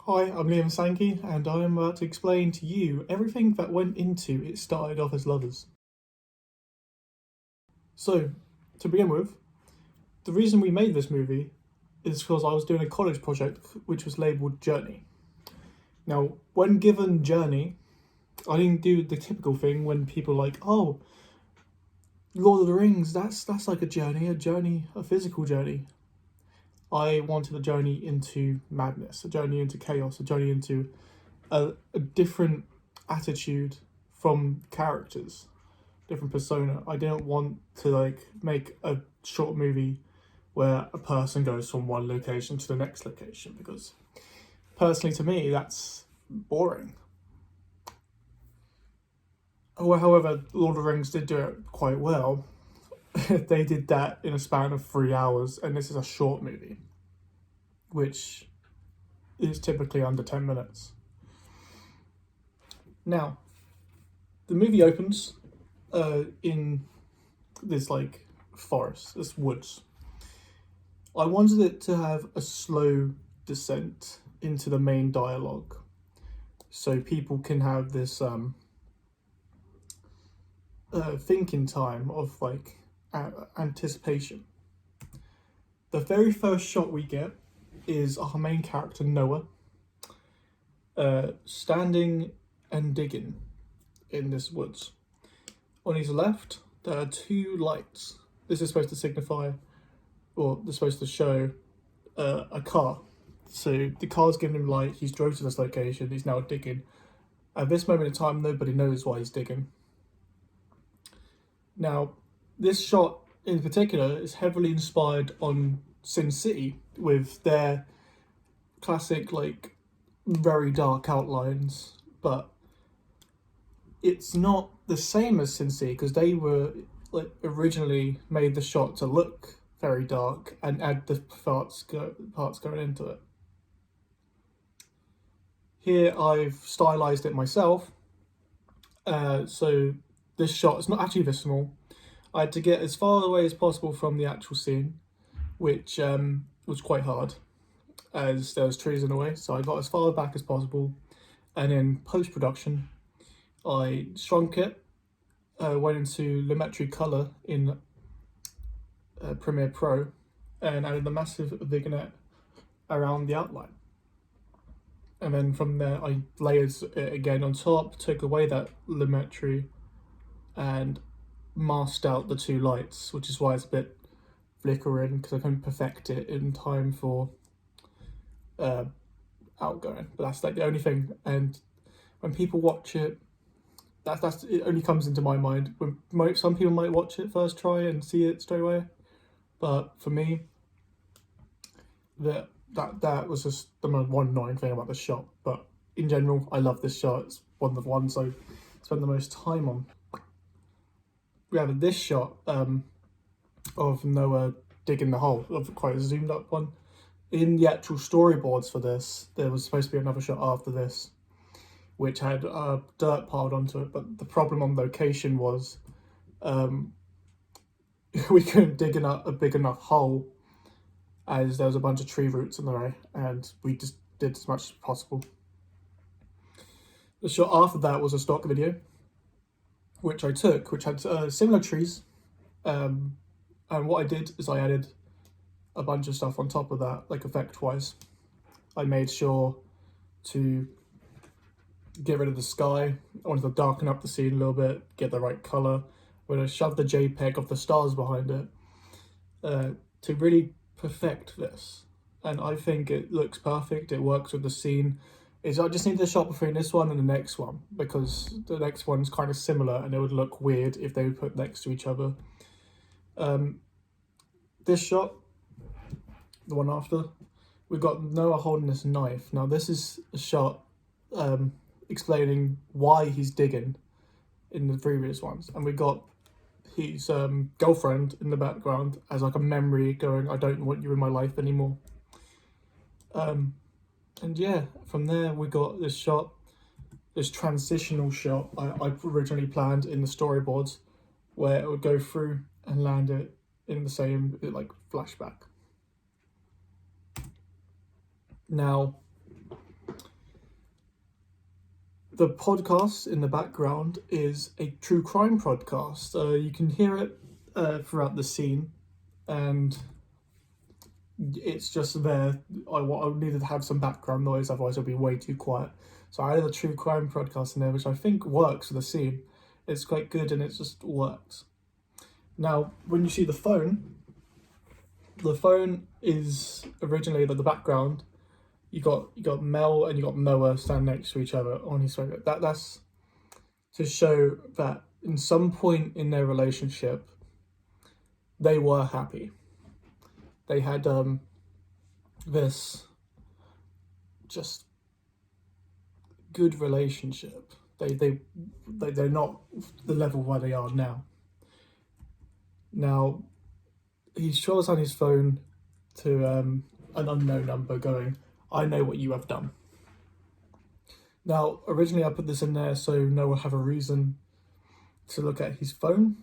Hi, I'm Liam Sankey, and I am about to explain to you everything that went into It Started Off as Lovers. So, to begin with, the reason we made this movie is because I was doing a college project which was labelled Journey. Now, when given Journey, I didn't do the typical thing when people are like, oh, Lord of the Rings, that's like a journey, a physical journey. I wanted a journey into madness, a journey into chaos, a journey into a different attitude from characters, different persona. I didn't want to make a short movie where a person goes from one location to the next location, because personally to me that's boring. However, Lord of the Rings did do it quite well. They did that in a span of 3 hours, and this is a short movie, which is typically under 10 minutes. Now, the movie opens in this forest, this woods. I wanted it to have a slow descent into the main dialogue, so people can have this thinking time of anticipation. The very first shot we get is our main character Noah standing and digging in this woods. On his left, there are two lights. This is supposed to signify, or they're supposed to show a car. So the car's giving him light, he's drove to this location, he's now digging. At this moment in time, nobody knows why he's digging. Now, this shot in particular is heavily inspired on Sin City, with their classic, very dark outlines, but it's not the same as Sin City, because they were originally made the shot to look very dark and add the parts going into it. Here I've stylized it myself, so this shot is not actually this small. I had to get as far away as possible from the actual scene, which was quite hard as there was trees in the way, so I got as far back as possible, and in post-production I shrunk it, went into Lumetri Color in Premiere Pro, and added a massive vignette around the outline. And then from there I layered it again on top, took away that Lumetri, and masked out the two lights, which is why it's a bit flickering, because I couldn't perfect it in time for outgoing. But that's the only thing. And when people watch it, that's it only comes into my mind when some people might watch it first try and see it straight away, but for me, that was just the one annoying thing about the shot. But in general, I love this shot. It's one of the ones I spend the most time on. We have this shot of Noah digging the hole, of quite a zoomed up one. In the actual storyboards for this, there was supposed to be another shot after this, which had dirt piled onto it, but the problem on location was we couldn't dig a big enough hole, as there was a bunch of tree roots in the way, and we just did as much as possible. The shot after that was a stock video, which I took, which had similar trees, and what I did is I added a bunch of stuff on top of that, effect-wise. I made sure to get rid of the sky. I wanted to darken up the scene a little bit, get the right colour. When I shoved the JPEG of the stars behind it to really perfect this. And I think it looks perfect, it works with the scene. I just need the shot between this one and the next one, because the next one's kind of similar and it would look weird if they were put next to each other. This shot, the one after, we've got Noah holding this knife. Now this is a shot explaining why he's digging in the previous ones, and we got his girlfriend in the background as a memory going, I don't want you in my life anymore. And yeah, from there we got this shot, this transitional shot I originally planned in the storyboards, where it would go through and land it in the same flashback. Now, the podcast in the background is a true crime podcast. You can hear it throughout the scene, and it's just there. I needed to have some background noise, otherwise it'll be way too quiet. So I added a true crime podcast in there, which I think works for the scene. It's quite good and it just works. Now, when you see the phone is originally the background. You got Mel and you got Noah standing next to each other on his phone. That's to show that in some point in their relationship, they were happy. They had this just good relationship. They're not the level where they are now. Now, he shows on his phone to an unknown number going, "I know what you have done." Now, originally I put this in there so Noah would have a reason to look at his phone.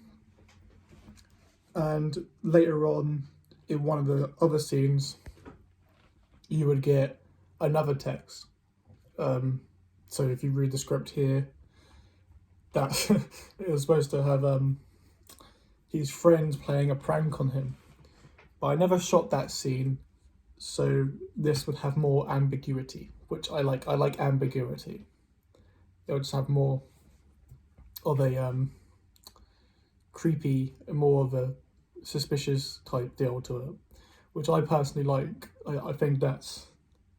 And later on, in one of the other scenes, you would get another text. So if you read the script here, that it was supposed to have his friends playing a prank on him. But I never shot that scene, so this would have more ambiguity, which I like. I like ambiguity. It would just have more of a creepy, more of a suspicious type deal to it, which I personally like. I think that's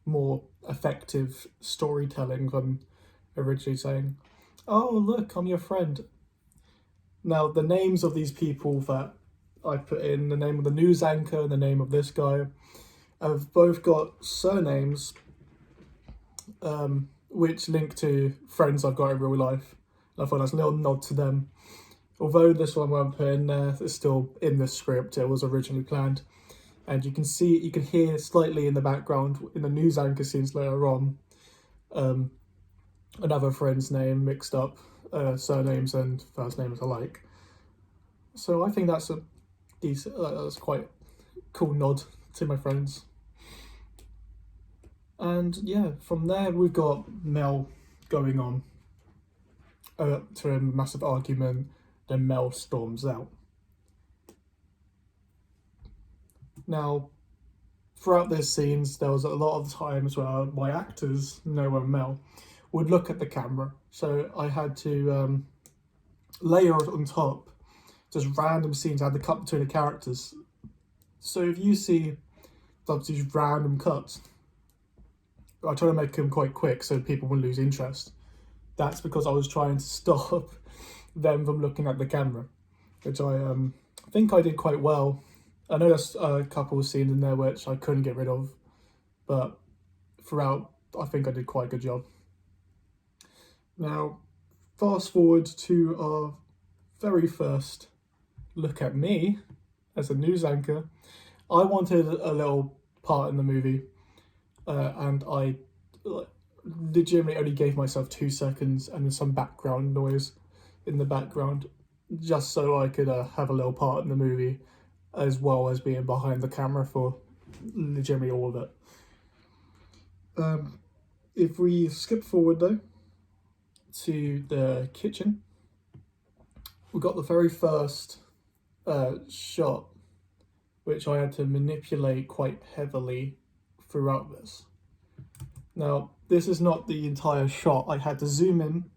more effective storytelling than originally saying, "Oh, look, I'm your friend." Now, the names of these people that I put in, the name of the news anchor and the name of this guy, have both got surnames which link to friends I've got in real life. And I thought that's a little nod to them. Although this one won't put in there, it's still in the script. It was originally planned. And you can hear slightly in the background, in the news anchor scenes later on, another friend's name mixed up, surnames and first names alike. So I think that's a decent, that's quite a cool nod to my friends. And yeah, from there we've got Mel going on to a massive argument. Then Mel storms out. Now, throughout these scenes, there was a lot of times where my actors, Noah and Mel, would look at the camera. So I had to layer it on top, just random scenes. I had to cut between the characters. So if you see these random cuts, I try to make them quite quick so people wouldn't lose interest. That's because I was trying to stop them from looking at the camera, which I think I did quite well. I know there's a couple of scenes in there which I couldn't get rid of, but throughout, I think I did quite a good job. Now, fast forward to our very first look at me as a news anchor. I wanted a little part in the movie, and I legitimately only gave myself 2 seconds and then some background noise in the background, just so I could have a little part in the movie, as well as being behind the camera for legitimately all of it. If we skip forward though to the kitchen, we got the very first shot, which I had to manipulate quite heavily throughout this. Now, this is not the entire shot. I had to zoom in,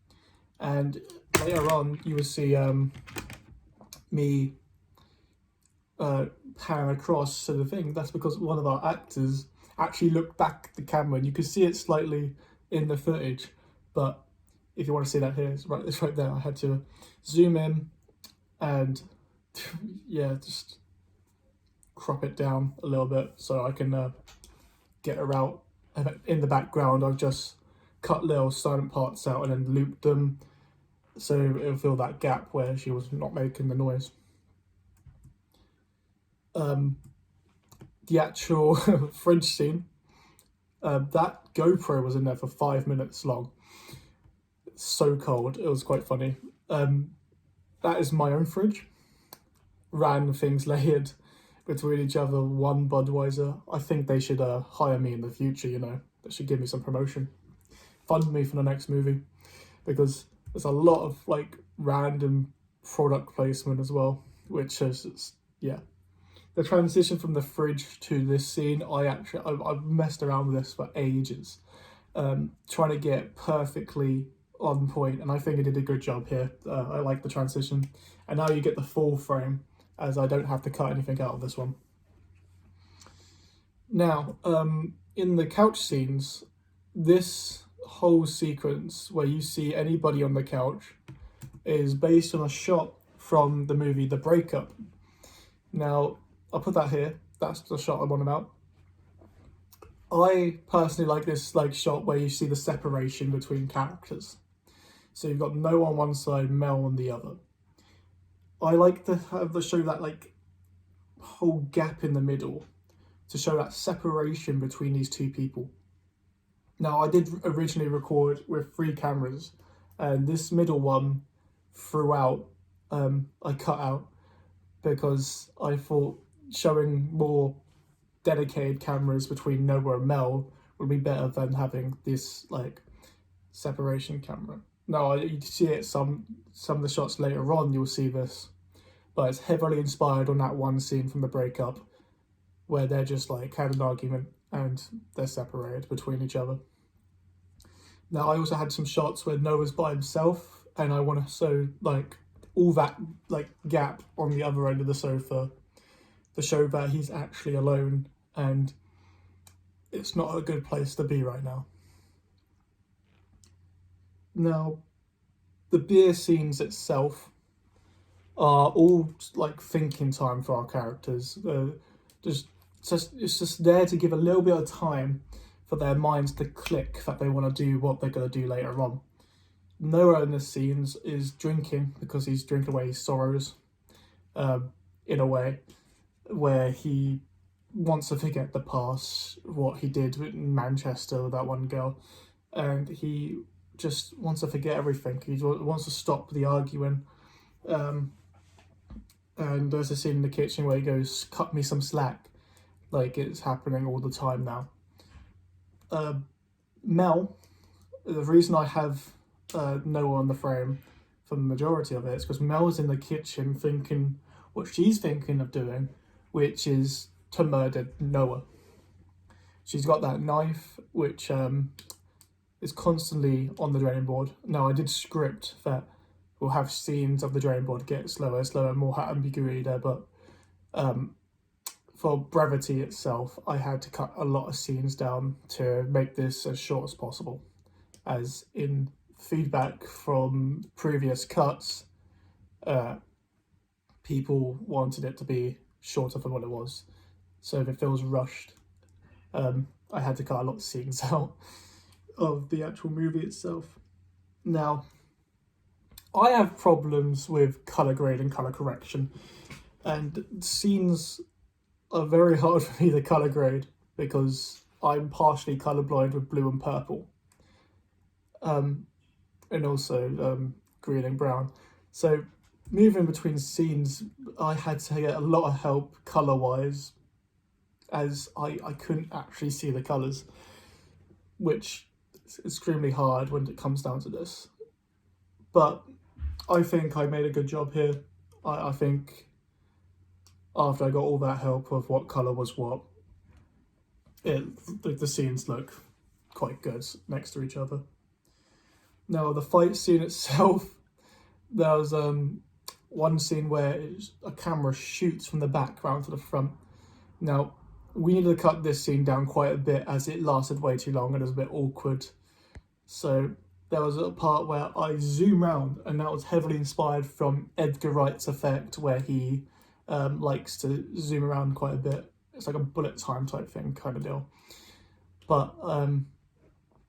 and later on you will see me pan across to the thing. That's because one of our actors actually looked back at the camera, and you can see it slightly in the footage. But if you want to see that here, it's right there. I had to zoom in and yeah, just crop it down a little bit so I can get her out. And in the background, I've just cut little silent parts out and then looped them so it'll fill that gap where she was not making the noise. The actual fridge scene, that GoPro was in there for 5 minutes long. It's so cold, it was quite funny. That is my own fridge. Random things layered between each other, one Budweiser. I think they should hire me in the future, you know. They should give me some promotion. Fund me for the next movie. because there's a lot of like random product placement as well, which is, yeah. The transition from the fridge to this scene, I've messed around with this for ages, trying to get perfectly on point, and I think I did a good job here. I like the transition, and now you get the full frame, as I don't have to cut anything out of this one. Now, in the couch scenes, this whole sequence where you see anybody on the couch is based on a shot from the movie The Breakup. Now, I'll put that here. That's the shot I'm on about. I personally like this shot where you see the separation between characters. So you've got Noah on one side, Mel on the other. I like to have the show that whole gap in the middle to show that separation between these two people. Now, I did originally record with 3 cameras, and this middle one throughout I cut out because I thought showing more dedicated cameras between Noah and Mel would be better than having this separation camera. Now, you see it some of the shots later on, you'll see this, but it's heavily inspired on that one scene from The Breakup where they're just had an argument and they're separated between each other. Now, I also had some shots where Noah's by himself, and I want to show all that gap on the other end of the sofa to show that he's actually alone, and it's not a good place to be right now. Now, the beer scenes itself are all thinking time for our characters. It's just there to give a little bit of time for their minds to click that they want to do what they're going to do later on. Noah in this scene is drinking because he's drinking away his sorrows, in a way, where he wants to forget the past, what he did in Manchester with that one girl, and he just wants to forget everything. He wants to stop the arguing. And there's a scene in the kitchen where he goes, "Cut me some slack." It's happening all the time now. Mel, the reason I have Noah on the frame for the majority of it is because Mel's in the kitchen thinking what she's thinking of doing, which is to murder Noah. She's got that knife, which is constantly on the drawing board. Now, I did script that we'll have scenes of the drawing board get slower, more ambiguity there, but for brevity itself, I had to cut a lot of scenes down to make this as short as possible. As in feedback from previous cuts, people wanted it to be shorter than what it was. So if it feels rushed, I had to cut a lot of scenes out of the actual movie itself. Now, I have problems with colour grade and colour correction, and scenes are very hard for me to colour grade because I'm partially colourblind with blue and purple, and also green and brown. So moving between scenes, I had to get a lot of help colour-wise, as I couldn't actually see the colours, which is extremely hard when it comes down to this. But I think I made a good job here. I think after I got all that help of what colour was what, the scenes look quite good next to each other. Now, the fight scene itself, there was one scene where a camera shoots from the back round to the front. Now, we needed to cut this scene down quite a bit as it lasted way too long and it was a bit awkward. So there was a part where I zoom round, and that was heavily inspired from Edgar Wright's effect, where he likes to zoom around quite a bit. It's like a bullet time type thing kind of deal. But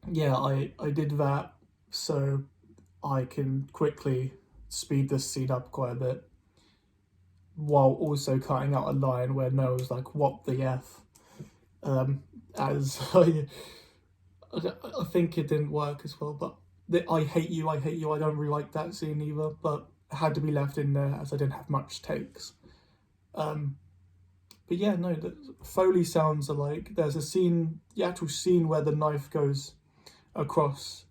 yeah, I did that so I can quickly speed this scene up quite a bit, while also cutting out a line where Noah's like, "What the F?" As I think it didn't work as well, but I hate you, I don't really like that scene either, but it had to be left in there as I didn't have much takes. But yeah, no, the Foley sounds are like, there's a scene, the actual scene where the knife goes across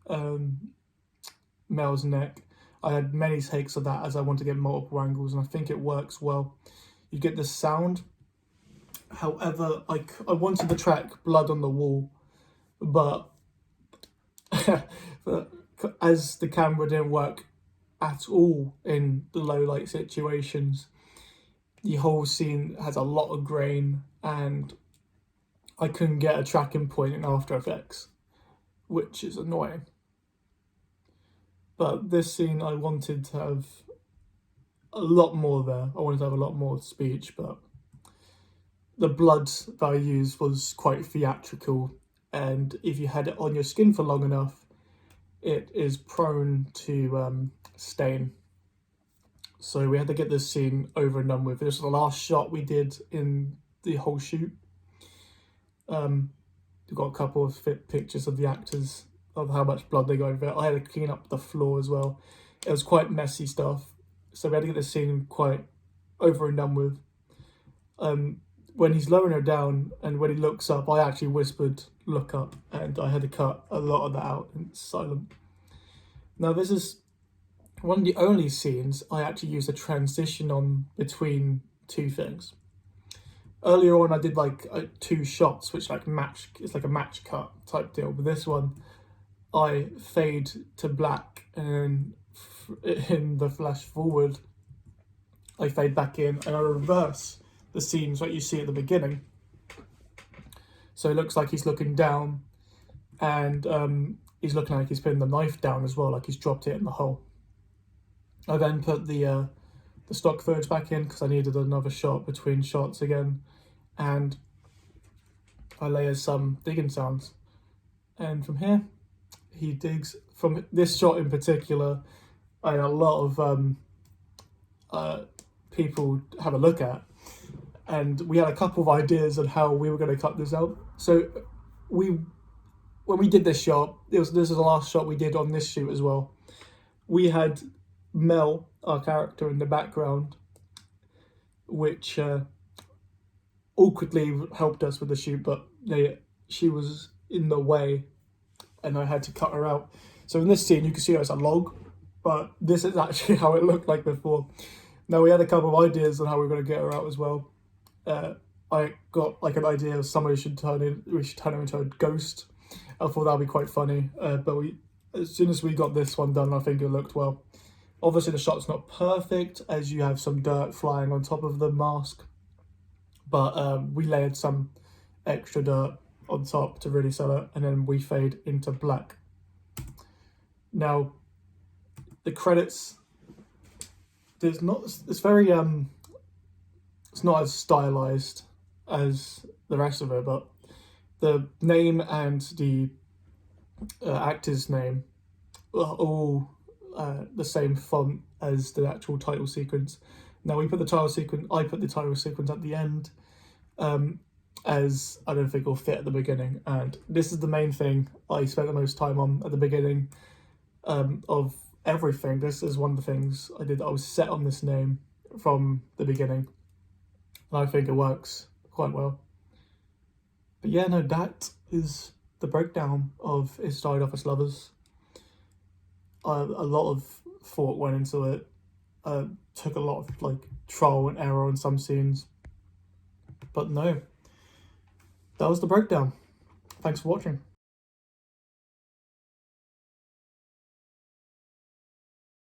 Mel's neck. I had many takes of that as I want to get multiple angles, and I think it works well. You get the sound. However, I wanted the track Blood on the Wall, but as the camera didn't work at all in the low light situations, the whole scene has a lot of grain, and I couldn't get a tracking point in After Effects, which is annoying. But this scene, I wanted to have a lot more there. I wanted to have a lot more speech, but the blood that I used was quite theatrical, and if you had it on your skin for long enough, it is prone to stain. So we had to get this scene over and done with. This was the last shot we did in the whole shoot. We've got a couple of pictures of the actors of how much blood they got over it. I had to clean up the floor as well. It was quite messy stuff. So we had to get this scene quite over and done with. When he's lowering her down and when he looks up, I actually whispered, "Look up," and I had to cut a lot of that out and it's silent. Now this is one of the only scenes I actually used a transition on between two things. Earlier on I did like 2 shots which it's like a match cut type deal, but this one I fade to black and then in the flash forward I fade back in and I reverse the scenes like you see at the beginning. So it looks like he's looking down and he's looking like he's putting the knife down as well, like he's dropped it in the hole. I then put the stock footage back in because I needed another shot between shots again, and I layer some digging sounds. And from here, he digs. From this shot in particular, I had a lot of people have a look at, and we had a couple of ideas on how we were going to cut this out. So when we did this shot, this is the last shot we did on this shoot as well. We had Mel, our character, in the background, which awkwardly helped us with the shoot, but she was in the way and I had to cut her out. So in this scene you can see her as a log, but this is actually how it looked like before. Now we had a couple of ideas on how we were going to get her out as well. I got like an idea of somebody we should turn her into a ghost. I thought that would be quite funny, but as soon as we got this one done, I think it looked well. Obviously the shot's not perfect as you have some dirt flying on top of the mask, but we layered some extra dirt on top to really sell it, and then we fade into black. Now the credits, it's not as stylized as the rest of it, but the name and the actor's name are all the same font as the actual title sequence. Now I put the title sequence at the end, as I don't think it'll fit at the beginning, and this is the main thing I spent the most time on at the beginning of everything. This is one of the things I did. I was set on this name from the beginning, and I think it works quite well. But yeah, no, that is the breakdown of Inside Office Lovers. A lot of thought went into it. Took a lot of like trial and error on some scenes, but no, that was the breakdown. Thanks for watching.